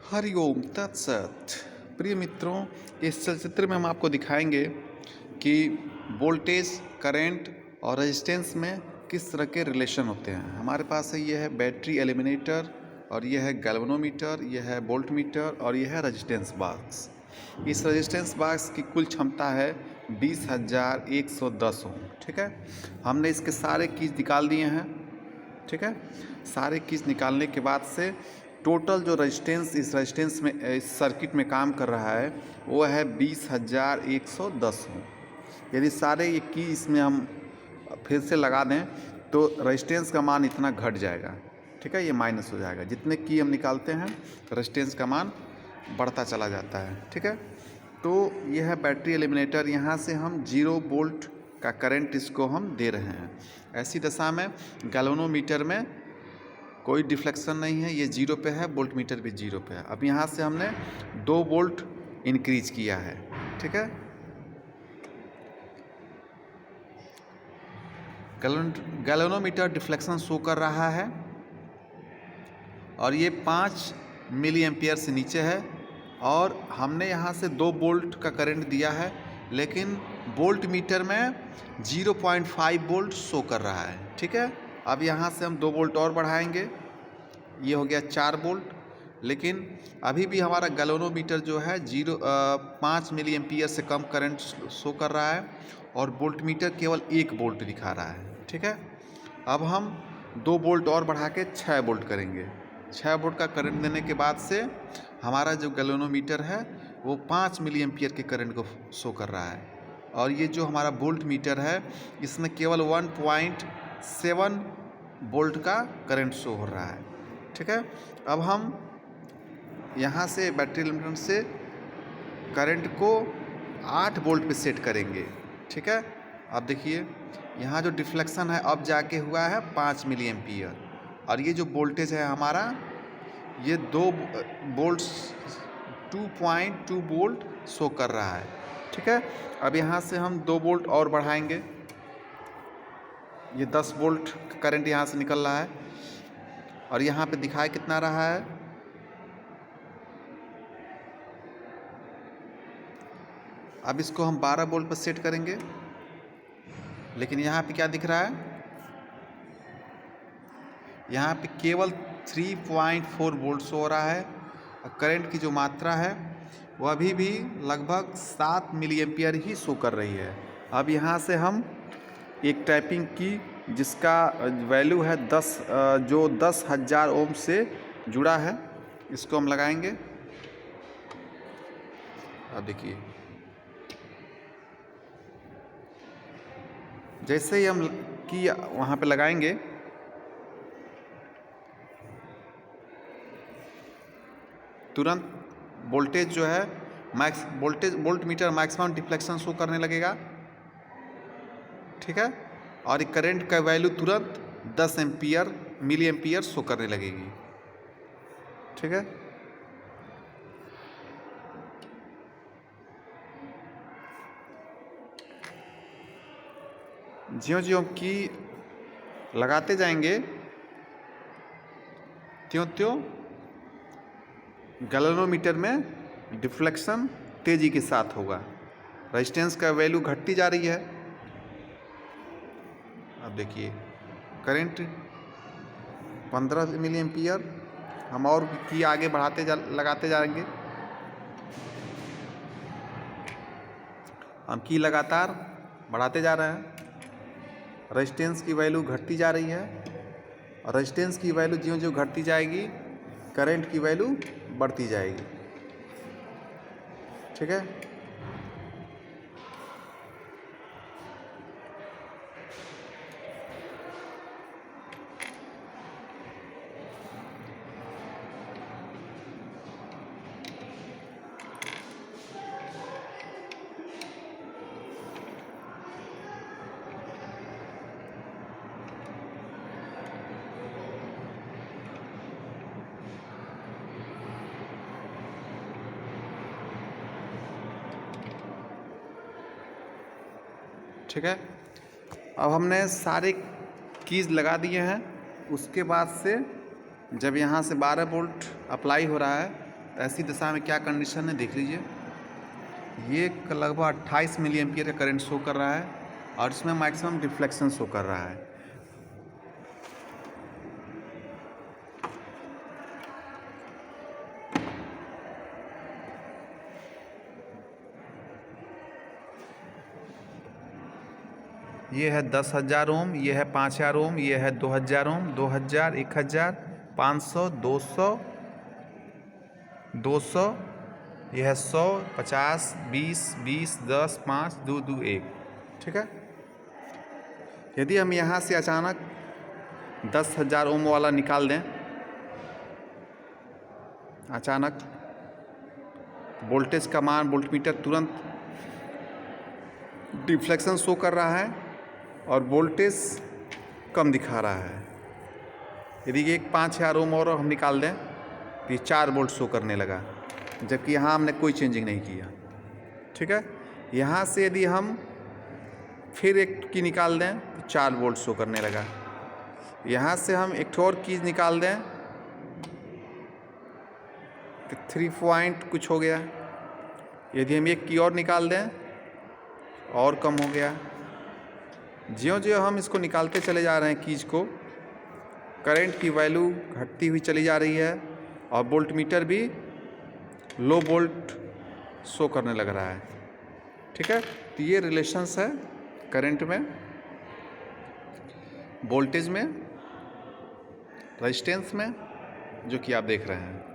हरिओम तत्सत। प्रिय मित्रों, इस चलचित्र में हम आपको दिखाएंगे कि वोल्टेज, करंट और रेजिस्टेंस में किस तरह के रिलेशन होते हैं। हमारे पास है ये है बैटरी एलिमिनेटर, और ये है गैल्वेनोमीटर, ये है वोल्टमीटर और ये है रेजिस्टेंस बॉक्स। इस रेजिस्टेंस बॉक्स की कुल क्षमता है 20,110 ओम। ठीक है, हमने इसके सारे कीज निकाल दिए हैं। ठीक है, सारे कीज निकालने के बाद से टोटल जो रेजिस्टेंस इस रेजिस्टेंस में इस सर्किट में काम कर रहा है वो है 20,110 ओम। यदि सारे ये की इसमें हम फिर से लगा दें तो रेजिस्टेंस का मान इतना घट जाएगा। ठीक है, ये माइनस हो जाएगा। जितने की हम निकालते हैं रेजिस्टेंस का मान बढ़ता चला जाता है। ठीक है, तो यह है बैटरी एलिमिनेटर। यहाँ से हम 0 वोल्ट का करंट इसको हम दे रहे हैं। ऐसी दशा में गैल्वेनोमीटर में कोई डिफ्लेक्शन नहीं है, ये 0 पे है, वोल्टमीटर भी 0 पे है। अब यहाँ से हमने 2 वोल्ट इंक्रीज किया है। ठीक है, गैल्वेनोमीटर डिफ्लेक्शन शो कर रहा है और ये 5 मिली एम्पियर से नीचे है, और हमने यहाँ से 2 वोल्ट का करंट दिया है, लेकिन वोल्ट मीटर में 0.5 वोल्ट शो कर रहा है। ठीक है, अब यहाँ से हम 2 वोल्ट और बढ़ाएंगे, ये हो गया 4 वोल्ट। लेकिन अभी भी हमारा गैल्वेनोमीटर जो है 5 मिली एम्पियर से कम करंट शो कर रहा है, और वोल्टमीटर केवल 1 वोल्ट दिखा रहा है। ठीक है, अब हम 2 वोल्ट और बढ़ा के 6 वोल्ट करेंगे। 6 वोल्ट का करंट देने के बाद से हमारा जो गैल्वेनोमीटर है वो 5 मिली एम्पियर के करंट को शो कर रहा है, और ये जो हमारा वोल्ट मीटर है इसमें केवल 1.7 वोल्ट का करंट शो हो रहा है। ठीक है, अब हम यहाँ से बैटरी एलिमिनेटर से करंट को 8 वोल्ट पे सेट करेंगे। ठीक है, अब देखिए यहाँ जो डिफ्लेक्शन है अब जाके हुआ है 5 मिली एम्पियर, और ये जो वोल्टेज है हमारा ये 2 वोल्ट 2.2 वोल्ट शो कर रहा है। ठीक है, अब यहाँ से हम 2 वोल्ट और बढ़ाएंगे, ये 10 वोल्ट करंट यहाँ से निकल रहा है, और यहाँ पे दिखाई कितना रहा है, अब इसको हम 12 वोल्ट पर सेट करेंगे। लेकिन यहाँ पे क्या दिख रहा है, यहाँ पे केवल 3.4 वोल्ट शो हो रहा है, और करंट की जो मात्रा है वो अभी भी लगभग 7 मिली एम्पियर ही शो कर रही है। अब यहाँ से हम एक टाइपिंग की जिसका वैल्यू है 10 जो 10,000 ओम से जुड़ा है, इसको हम लगाएंगे। अब देखिए जैसे ही हम की वहाँ पे लगाएंगे तुरंत वोल्टेज जो है volt meter maximum deflection show करने लगेगा। ठीक है, और करंट का वैल्यू तुरंत 10 मिली एम्पियर शो करने लगेगी। ठीक है, ज्यों-ज्यों की लगाते जाएंगे त्यों-त्यों गैल्वेनोमीटर में डिफ्लेक्शन तेज़ी के साथ होगा, रेजिस्टेंस का वैल्यू घटती जा रही है। अब देखिए करंट 15 मिली एम्पियर, हम और की आगे लगाते जाएंगे, हम की लगातार बढ़ाते जा रहे हैं, रेजिस्टेंस की वैल्यू घटती जा रही है, और रेजिस्टेंस की वैल्यू ज्यों-ज्यों घटती जाएगी करंट की वैल्यू बढ़ती जाएगी। ठीक है, ठीक है, अब हमने सारे कीज लगा दिए हैं। उसके बाद से जब यहाँ से 12 वोल्ट अप्लाई हो रहा है ऐसी दशा में क्या कंडीशन है देख लीजिए। ये लगभग 28 मिली एम्पियर का करंट शो कर रहा है और इसमें मैक्सिमम डिफ्लेक्शन शो कर रहा है। ये है 10,000 ओम, ये है 5,000 ओम, ये है 2,000 ओम, 2,000, 1,000, 500, 200, 200, यह है 100, 50, 20, 20, 10, 5, 2, 2, 1। ठीक है। यदि हम यहाँ से अचानक 10,000 ओम वाला निकाल दें अचानक, वोल्टेज का मान वोल्टमीटर तुरंत डिफ्लेक्शन शो कर रहा है और वोल्टेज कम दिखा रहा है। यदि एक 5,000 ओम और हम निकाल दें तो ये 4 वोल्ट शो करने लगा, जबकि यहाँ हमने कोई चेंजिंग नहीं किया। ठीक है। यहाँ से यदि हम फिर एक की निकाल दें तो 4 वोल्ट शो करने लगा। यहाँ से हम एक और की निकाल दें तो 3 पॉइंट कुछ हो गया। यदि हम एक की और निकाल दें और कम हो गया। ज्यों-ज्यों हम इसको निकालते चले जा रहे हैं कीज को, करंट की वैल्यू घटती हुई चली जा रही है और वोल्टमीटर भी लो वोल्ट शो करने लग रहा है। ठीक है। तो ये रिलेशंस है करंट में, वोल्टेज में, रेजिस्टेंस में, जो कि आप देख रहे हैं।